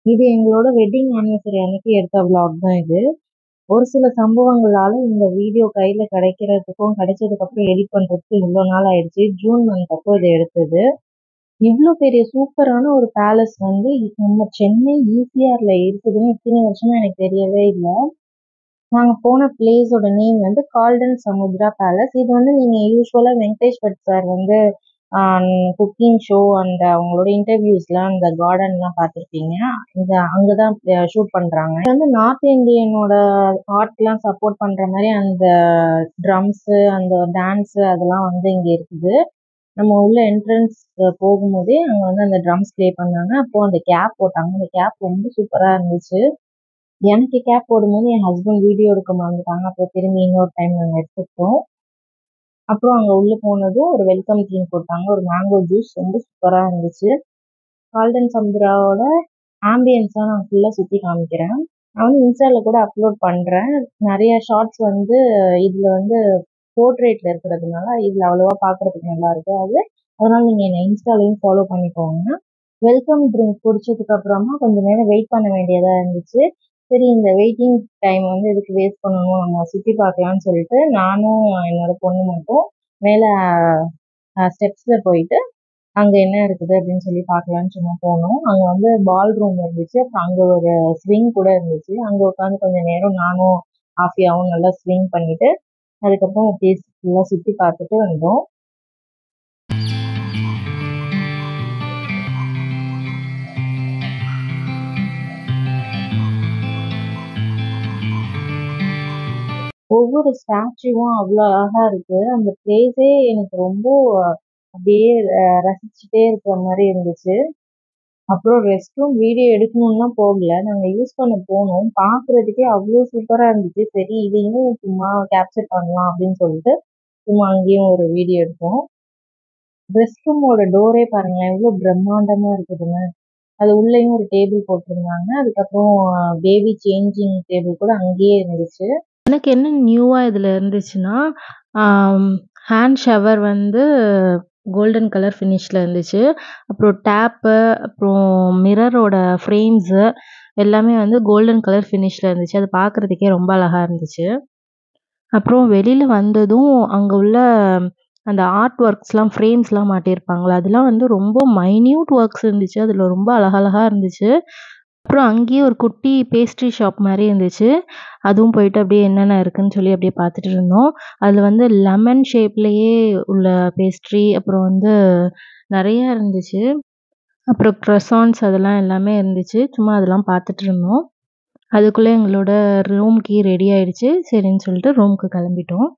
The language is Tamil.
இது எங்களோட வெட்டிங் ஆனிவர்சரி அன்னைக்கு எடுத்த vlog தான் இது. ஒரு சில சம்பவங்களால இந்த வீடியோ கையில கிடைக்கிறதுக்கும், கிடைச்சதுக்கப்புறம் எடிட் பண்றதுக்கு இவ்ளோ நாள் ஆயிடுச்சு. ஜூன் மந்த் அப்போ இத எடுத்தது. இவ்ளோ பெரிய சூப்பரான ஒரு பேலஸ் வந்து நம்ம சென்னை ஈசிஆர்ல இருக்குதுன்னு இத்தனை வருஷமா எனக்கு தெரியவே இல்ல. நாங்க போன பிளேஸோட நேம் வந்து கால்டன் சமுத்ரா பேலஸ். இது வந்து நீங்க யூசுவலா வெங்கடேஷ் பட் சார் வந்து குக்கிங் ஷோ அண்ட் அவங்களோட இன்டர்வியூஸ்லாம் அந்த கார்டன்லாம் பார்த்துருப்பீங்க. இது அங்கதான் ஷூட் பண்றாங்க. இது வந்து நார்த் இந்தியனோட ஆர்ட்லாம் சப்போர்ட் பண்ற மாதிரி அந்த ட்ரம்ஸ் அந்த டான்ஸ் அதெல்லாம் வந்து இங்க இருக்குது. நம்ம உள்ள என்ட்ரன்ஸ் போகும்போதே அங்க வந்து அந்த ட்ரம்ஸ் ப்ளே பண்ணாங்க. அப்போ அந்த கேப் போட்டாங்க. அந்த கேப் ரொம்ப சூப்பரா இருந்துச்சு. எனக்கு கேப் போடும்போது என் ஹஸ்பண்ட் வீடியோ எடுக்க மறந்துட்டாங்க. அப்புறம் திரும்பி இன்னொரு டைம் நாங்கள் எடுத்துக்கிட்டோம். அப்புறம் அங்கே உள்ள போனதும் ஒரு வெல்கம் ட்ரிங்க் போட்டாங்க. ஒரு மேங்கோ ஜூஸ் ரொம்ப சூப்பராக இருந்துச்சு. கால்டன் சமுத்ராவோட ஆம்பியன்ஸாக நான் ஃபுல்லாக சுற்றி காமிக்கிறேன். நான் வந்து இன்ஸ்டாவில் கூட அப்லோட் பண்ணுறேன். நிறைய ஷார்ட்ஸ் வந்து இதில் வந்து போர்ட்ரேட்டில் இருக்கிறதுனால இதில் அவ்வளோவா பார்க்குறதுக்கு நல்லா இருக்காது. அதனால் நீங்கள் என்னை இன்ஸ்டாலையும் ஃபாலோ பண்ணிக்கோங்க. வெல்கம் ட்ரிங்க் குடிச்சதுக்கு அப்புறமா கொஞ்சம் நேரம் வெயிட் பண்ண வேண்டியதாக இருந்துச்சு. சரி இந்த வெயிட்டிங் டைம் வந்து எதுக்கு வேஸ்ட் பண்ணணும், நம்ம சுற்றி பார்க்கலான்னு சொல்லிட்டு நானும் என்னோட பொண்ணு மட்டும் மேலே ஸ்டெப்ஸில் போயிட்டு அங்கே என்ன இருக்குது அப்படின்னு சொல்லி பார்க்கலான்னு சும்மா போனோம். அங்கே வந்து பால் ரூம் இருந்துச்சு. அப்புறம் அங்கே ஒரு ஸ்விங் கூட இருந்துச்சு. அங்கே உட்காந்து கொஞ்சம் நேரம் நானும் ஆஃபியாவும் நல்லா ஸ்விங் பண்ணிட்டு அதுக்கப்புறம் பிளேஸ் ஃபுல்லாக சுற்றி பார்த்துட்டு வந்தோம். ஒவ்வொரு ஸ்டாச்சுவும் அவ்வளோ அழகா இருக்கு. அந்த பிளேஸே எனக்கு ரொம்ப அப்படியே ரசிச்சுட்டே இருக்கிற மாதிரி இருந்துச்சு. அப்புறம் ரெஸ்ட் ரூம் வீடியோ எடுக்கணும்லாம் போகல. நாங்க யூஸ் பண்ண போனோம். பார்க்கறதுக்கே அவ்வளோ சூப்பரா இருந்துச்சு. சரி இதையும் சும்மா கேப்சர் பண்ணலாம் அப்படின்னு சொல்லிட்டு சும்மா அங்கேயும் ஒரு வீடியோ எடுத்தோம். ரெஸ்ட் ரூமோட டோரே பாருங்களேன் எவ்வளோ பிரம்மாண்டமா இருக்குதுன்னு. அது உள்ளேயும் ஒரு டேபிள் போட்டிருந்தாங்க. அதுக்கப்புறம் பேபி சேஞ்சிங் டேபிள் கூட அங்கேயே இருந்துச்சு. எனக்கு என்ன நியூவா இதுல இருந்துச்சுன்னா, ஹேண்ட் ஷவர் வந்து கோல்டன் கலர் ஃபினிஷ்ல இருந்துச்சு. அப்புறம் டேப்பு, அப்புறம் மிரரோட ஃப்ரேம்ஸு எல்லாமே வந்து கோல்டன் கலர் ஃபினிஷ்ல இருந்துச்சு. அது பார்க்கறதுக்கே ரொம்ப அழகா இருந்துச்சு. அப்புறம் வெளியில வந்ததும் அங்க உள்ள அந்த ஆர்ட் ஒர்க்ஸ்லாம் ஃப்ரேம்ஸ்லாம் மாட்டியிருப்பாங்கல்ல, அதெல்லாம் வந்து ரொம்ப மைன்யூட் ஒர்க்ஸ் இருந்துச்சு. அதில ரொம்ப அழகழகா இருந்துச்சு. அப்புறம் அங்கேயே ஒரு குட்டி பேஸ்ட்ரி ஷாப் மாரி இருந்துச்சு. அதுவும் போயிட்டு அப்படியே என்னென்ன இருக்குன்னு சொல்லி அப்படியே பார்த்துட்டு இருந்தோம். அதில வந்து லெமன் ஷேப்லயே உள்ள பேஸ்ட்ரி, அப்புறம் வந்து நெறைய இருந்துச்சு. அப்புறம் க்ரொசான்ஸ் அதெல்லாம் எல்லாமே இருந்துச்சு. சும்மா அதெல்லாம் பார்த்துட்டு இருந்தோம். அதுக்குள்ள எங்களோட ரூம் கீ ரெடி ஆயிடுச்சு. சரின்னு சொல்லிட்டு ரூமுக்கு கிளம்பிட்டோம்.